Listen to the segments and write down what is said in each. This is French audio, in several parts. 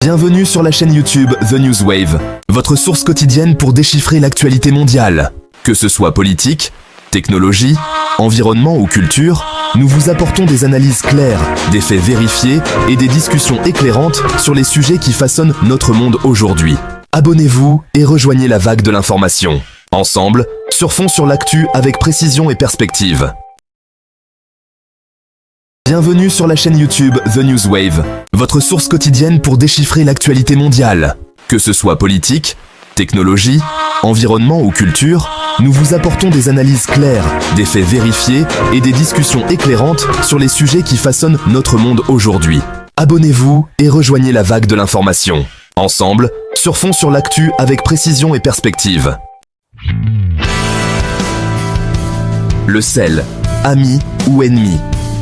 Bienvenue sur la chaîne YouTube The Newswave, votre source quotidienne pour déchiffrer l'actualité mondiale. Que ce soit politique, technologie, environnement ou culture, nous vous apportons des analyses claires, des faits vérifiés et des discussions éclairantes sur les sujets qui façonnent notre monde aujourd'hui. Abonnez-vous et rejoignez la vague de l'information. Ensemble, surfons sur l'actu avec précision et perspective. Bienvenue sur la chaîne YouTube The Newswave, votre source quotidienne pour déchiffrer l'actualité mondiale. Que ce soit politique, technologie, environnement ou culture, nous vous apportons des analyses claires, des faits vérifiés et des discussions éclairantes sur les sujets qui façonnent notre monde aujourd'hui. Abonnez-vous et rejoignez la vague de l'information. Ensemble, surfons sur l'actu avec précision et perspective. Le sel, ami ou ennemi?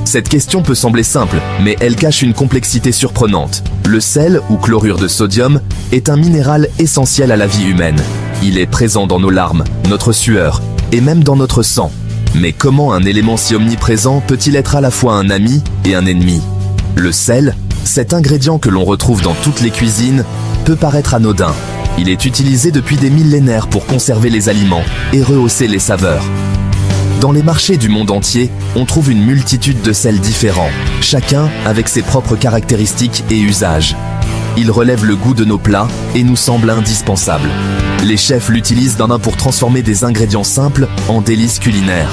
Cette question peut sembler simple, mais elle cache une complexité surprenante. Le sel, ou chlorure de sodium, est un minéral essentiel à la vie humaine. Il est présent dans nos larmes, notre sueur, et même dans notre sang. Mais comment un élément si omniprésent peut-il être à la fois un ami et un ennemi? Le sel, cet ingrédient que l'on retrouve dans toutes les cuisines, peut paraître anodin. Il est utilisé depuis des millénaires pour conserver les aliments et rehausser les saveurs. Dans les marchés du monde entier, on trouve une multitude de sels différents, chacun avec ses propres caractéristiques et usages. Il relève le goût de nos plats et nous semble indispensable. Les chefs l'utilisent d'un pour transformer des ingrédients simples en délices culinaires.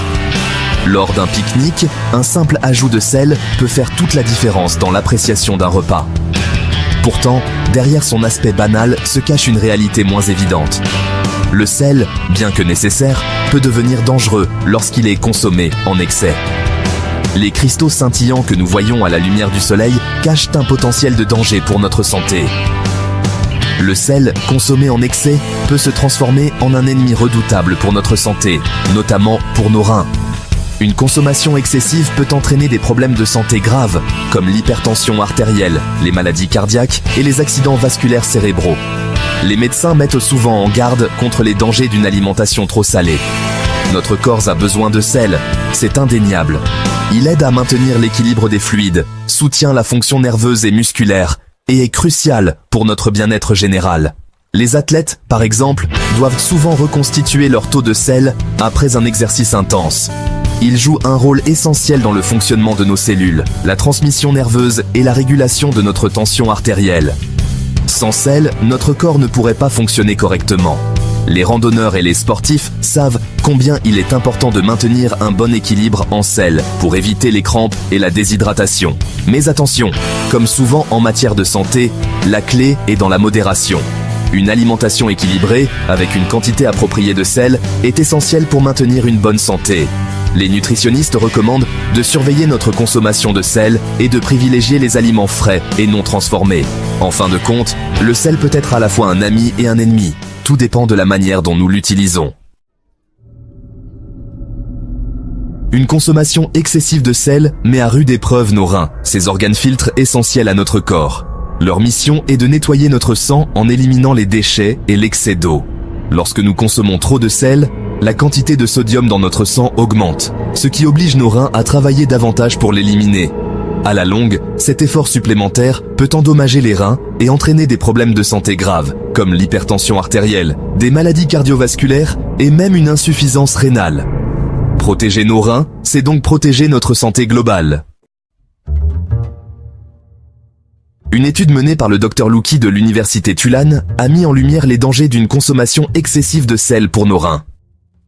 Lors d'un pique-nique, un simple ajout de sel peut faire toute la différence dans l'appréciation d'un repas. Pourtant, derrière son aspect banal se cache une réalité moins évidente. Le sel, bien que nécessaire, peut devenir dangereux lorsqu'il est consommé en excès. Les cristaux scintillants que nous voyons à la lumière du soleil cachent un potentiel de danger pour notre santé. Le sel, consommé en excès, peut se transformer en un ennemi redoutable pour notre santé, notamment pour nos reins. Une consommation excessive peut entraîner des problèmes de santé graves, comme l'hypertension artérielle, les maladies cardiaques et les accidents vasculaires cérébraux. Les médecins mettent souvent en garde contre les dangers d'une alimentation trop salée. Notre corps a besoin de sel, c'est indéniable. Il aide à maintenir l'équilibre des fluides, soutient la fonction nerveuse et musculaire, et est crucial pour notre bien-être général. Les athlètes, par exemple, doivent souvent reconstituer leur taux de sel après un exercice intense. Il joue un rôle essentiel dans le fonctionnement de nos cellules, la transmission nerveuse et la régulation de notre tension artérielle. Sans sel, notre corps ne pourrait pas fonctionner correctement. Les randonneurs et les sportifs savent combien il est important de maintenir un bon équilibre en sel pour éviter les crampes et la déshydratation. Mais attention, comme souvent en matière de santé, la clé est dans la modération. Une alimentation équilibrée, avec une quantité appropriée de sel, est essentielle pour maintenir une bonne santé. Les nutritionnistes recommandent de surveiller notre consommation de sel et de privilégier les aliments frais et non transformés. En fin de compte, le sel peut être à la fois un ami et un ennemi. Tout dépend de la manière dont nous l'utilisons. Une consommation excessive de sel met à rude épreuve nos reins, ces organes filtres essentiels à notre corps. Leur mission est de nettoyer notre sang en éliminant les déchets et l'excès d'eau. Lorsque nous consommons trop de sel, la quantité de sodium dans notre sang augmente, ce qui oblige nos reins à travailler davantage pour l'éliminer. À la longue, cet effort supplémentaire peut endommager les reins et entraîner des problèmes de santé graves, comme l'hypertension artérielle, des maladies cardiovasculaires et même une insuffisance rénale. Protéger nos reins, c'est donc protéger notre santé globale. Une étude menée par le Dr Louki de l'université Tulane a mis en lumière les dangers d'une consommation excessive de sel pour nos reins.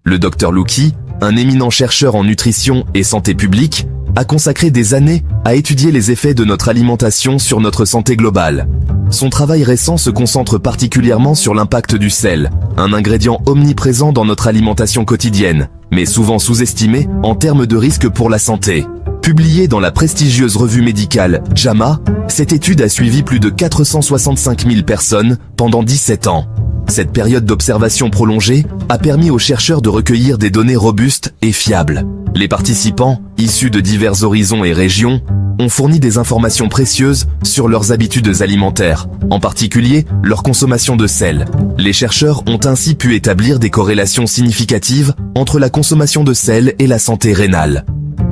Le Dr Louki, un éminent chercheur en nutrition et santé publique, a consacré des années à étudier les effets de notre alimentation sur notre santé globale. Son travail récent se concentre particulièrement sur l'impact du sel, un ingrédient omniprésent dans notre alimentation quotidienne, mais souvent sous-estimé en termes de risque pour la santé. Publiée dans la prestigieuse revue médicale JAMA, cette étude a suivi plus de 465 000 personnes pendant 17 ans. Cette période d'observation prolongée a permis aux chercheurs de recueillir des données robustes et fiables. Les participants, issus de divers horizons et régions, ont fourni des informations précieuses sur leurs habitudes alimentaires, en particulier leur consommation de sel. Les chercheurs ont ainsi pu établir des corrélations significatives entre la consommation de sel et la santé rénale.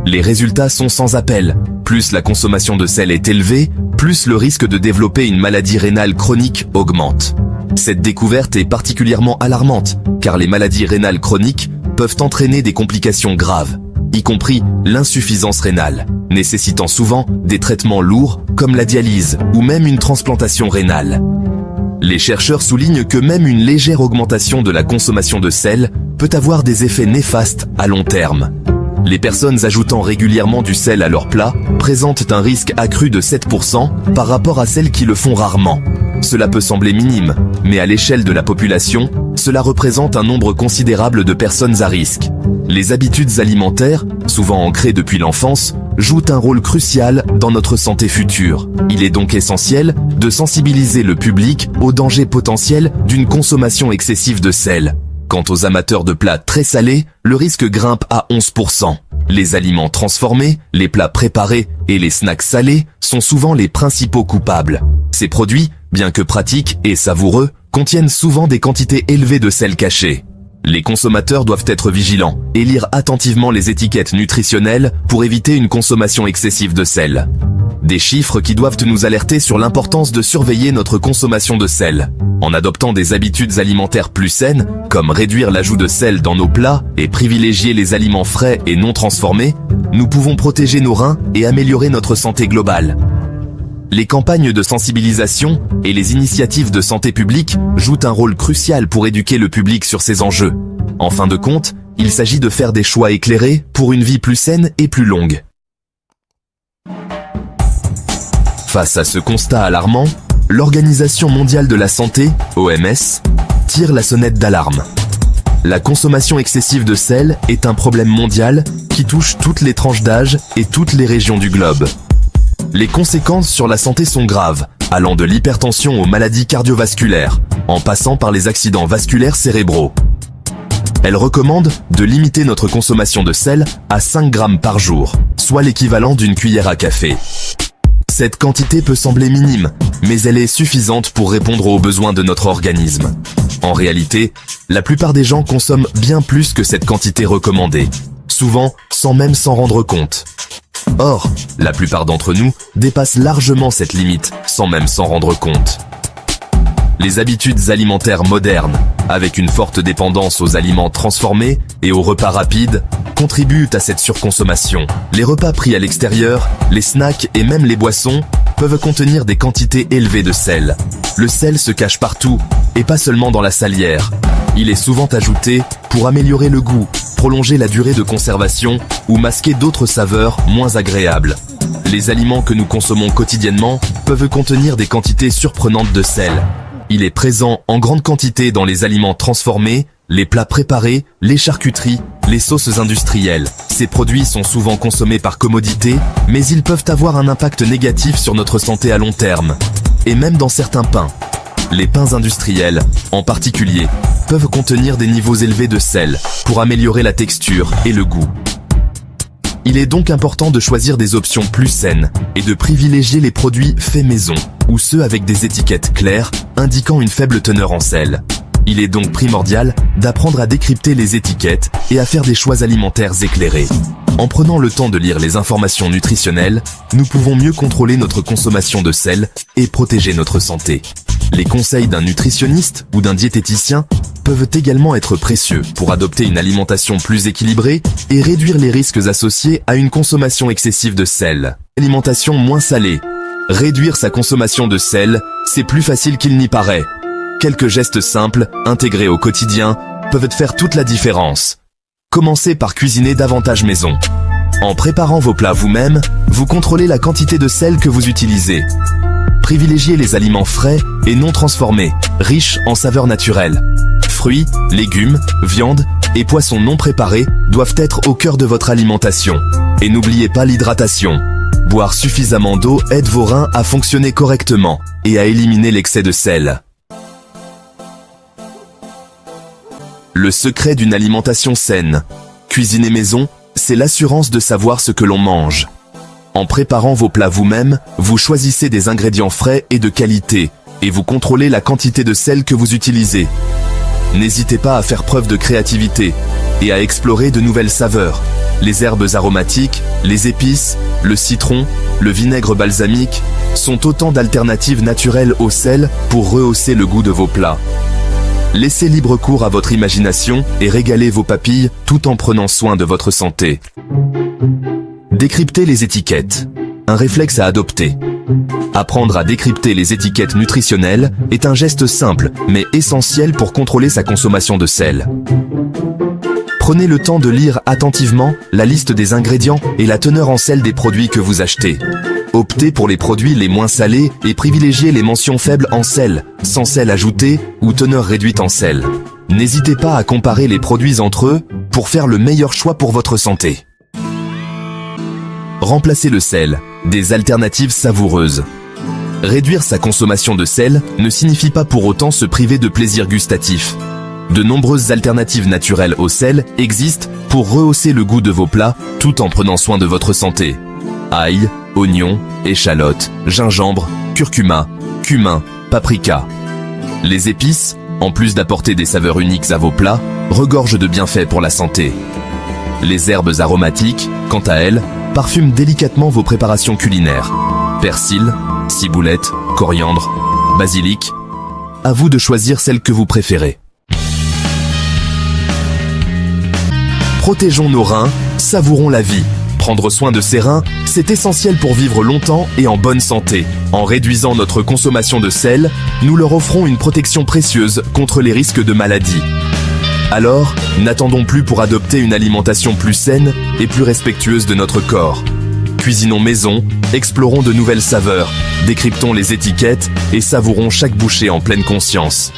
Les résultats sont sans appel. Plus la consommation de sel est élevée, plus le risque de développer une maladie rénale chronique augmente. Cette découverte est particulièrement alarmante, car les maladies rénales chroniques peuvent entraîner des complications graves, y compris l'insuffisance rénale, nécessitant souvent des traitements lourds comme la dialyse ou même une transplantation rénale. Les chercheurs soulignent que même une légère augmentation de la consommation de sel peut avoir des effets néfastes à long terme. Les personnes ajoutant régulièrement du sel à leur plat présentent un risque accru de 7% par rapport à celles qui le font rarement. Cela peut sembler minime, mais à l'échelle de la population, cela représente un nombre considérable de personnes à risque. Les habitudes alimentaires, souvent ancrées depuis l'enfance, jouent un rôle crucial dans notre santé future. Il est donc essentiel de sensibiliser le public aux dangers potentiels d'une consommation excessive de sel. Quant aux amateurs de plats très salés, le risque grimpe à 11%. Les aliments transformés, les plats préparés et les snacks salés sont souvent les principaux coupables. Ces produits, bien que pratiques et savoureux, contiennent souvent des quantités élevées de sel caché. Les consommateurs doivent être vigilants et lire attentivement les étiquettes nutritionnelles pour éviter une consommation excessive de sel. Des chiffres qui doivent nous alerter sur l'importance de surveiller notre consommation de sel. En adoptant des habitudes alimentaires plus saines, comme réduire l'ajout de sel dans nos plats et privilégier les aliments frais et non transformés, nous pouvons protéger nos reins et améliorer notre santé globale. Les campagnes de sensibilisation et les initiatives de santé publique jouent un rôle crucial pour éduquer le public sur ces enjeux. En fin de compte, il s'agit de faire des choix éclairés pour une vie plus saine et plus longue. Face à ce constat alarmant, l'Organisation mondiale de la santé, OMS, tire la sonnette d'alarme. La consommation excessive de sel est un problème mondial qui touche toutes les tranches d'âge et toutes les régions du globe. Les conséquences sur la santé sont graves, allant de l'hypertension aux maladies cardiovasculaires, en passant par les accidents vasculaires cérébraux. Elle recommande de limiter notre consommation de sel à 5 grammes par jour, soit l'équivalent d'une cuillère à café. Cette quantité peut sembler minime, mais elle est suffisante pour répondre aux besoins de notre organisme. En réalité, la plupart des gens consomment bien plus que cette quantité recommandée, souvent sans même s'en rendre compte. Or, la plupart d'entre nous dépassent largement cette limite sans même s'en rendre compte. Les habitudes alimentaires modernes, avec une forte dépendance aux aliments transformés et aux repas rapides, contribuent à cette surconsommation. Les repas pris à l'extérieur, les snacks et même les boissons peuvent contenir des quantités élevées de sel. Le sel se cache partout, et pas seulement dans la salière. Il est souvent ajouté pour améliorer le goût, prolonger la durée de conservation ou masquer d'autres saveurs moins agréables. Les aliments que nous consommons quotidiennement peuvent contenir des quantités surprenantes de sel. Il est présent en grande quantité dans les aliments transformés, les plats préparés, les charcuteries, les sauces industrielles. Ces produits sont souvent consommés par commodité, mais ils peuvent avoir un impact négatif sur notre santé à long terme. Et même dans certains pains. Les pains industriels, en particulier, peuvent contenir des niveaux élevés de sel pour améliorer la texture et le goût. Il est donc important de choisir des options plus saines et de privilégier les produits faits maison ou ceux avec des étiquettes claires indiquant une faible teneur en sel. Il est donc primordial d'apprendre à décrypter les étiquettes et à faire des choix alimentaires éclairés. En prenant le temps de lire les informations nutritionnelles, nous pouvons mieux contrôler notre consommation de sel et protéger notre santé. Les conseils d'un nutritionniste ou d'un diététicien peuvent également être précieux pour adopter une alimentation plus équilibrée et réduire les risques associés à une consommation excessive de sel. Alimentation moins salée. Réduire sa consommation de sel, c'est plus facile qu'il n'y paraît. Quelques gestes simples, intégrés au quotidien, peuvent faire toute la différence. Commencez par cuisiner davantage maison. En préparant vos plats vous-même, vous contrôlez la quantité de sel que vous utilisez. Privilégiez les aliments frais et non transformés, riches en saveurs naturelles. Fruits, légumes, viande et poissons non préparés doivent être au cœur de votre alimentation. Et n'oubliez pas l'hydratation. Boire suffisamment d'eau aide vos reins à fonctionner correctement et à éliminer l'excès de sel. Le secret d'une alimentation saine. Cuisiner maison, c'est l'assurance de savoir ce que l'on mange. En préparant vos plats vous-même, vous choisissez des ingrédients frais et de qualité, et vous contrôlez la quantité de sel que vous utilisez. N'hésitez pas à faire preuve de créativité et à explorer de nouvelles saveurs, les herbes aromatiques, les épices, le citron, le vinaigre balsamique sont autant d'alternatives naturelles au sel pour rehausser le goût de vos plats. Laissez libre cours à votre imagination et régalez vos papilles tout en prenant soin de votre santé. Décrypter les étiquettes. Un réflexe à adopter. Apprendre à décrypter les étiquettes nutritionnelles est un geste simple mais essentiel pour contrôler sa consommation de sel. Prenez le temps de lire attentivement la liste des ingrédients et la teneur en sel des produits que vous achetez. Optez pour les produits les moins salés et privilégiez les mentions faibles en sel, sans sel ajouté ou teneur réduite en sel. N'hésitez pas à comparer les produits entre eux pour faire le meilleur choix pour votre santé. Remplacez le sel, des alternatives savoureuses. Réduire sa consommation de sel ne signifie pas pour autant se priver de plaisir gustatif. De nombreuses alternatives naturelles au sel existent pour rehausser le goût de vos plats tout en prenant soin de votre santé. Ail, oignons, échalotes, gingembre, curcuma, cumin, paprika. Les épices, en plus d'apporter des saveurs uniques à vos plats, regorgent de bienfaits pour la santé. Les herbes aromatiques, quant à elles, parfument délicatement vos préparations culinaires. Persil, ciboulette, coriandre, basilic. À vous de choisir celle que vous préférez. Protégeons nos reins, savourons la vie. Prendre soin de ses reins, c'est essentiel pour vivre longtemps et en bonne santé. En réduisant notre consommation de sel, nous leur offrons une protection précieuse contre les risques de maladies. Alors, n'attendons plus pour adopter une alimentation plus saine et plus respectueuse de notre corps. Cuisinons maison, explorons de nouvelles saveurs, décryptons les étiquettes et savourons chaque bouchée en pleine conscience.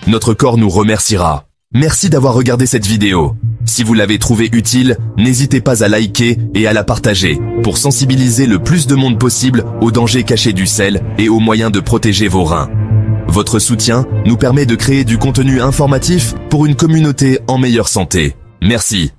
Notre corps nous remerciera. Merci d'avoir regardé cette vidéo. Si vous l'avez trouvée utile, n'hésitez pas à liker et à la partager pour sensibiliser le plus de monde possible aux dangers cachés du sel et aux moyens de protéger vos reins. Votre soutien nous permet de créer du contenu informatif pour une communauté en meilleure santé. Merci.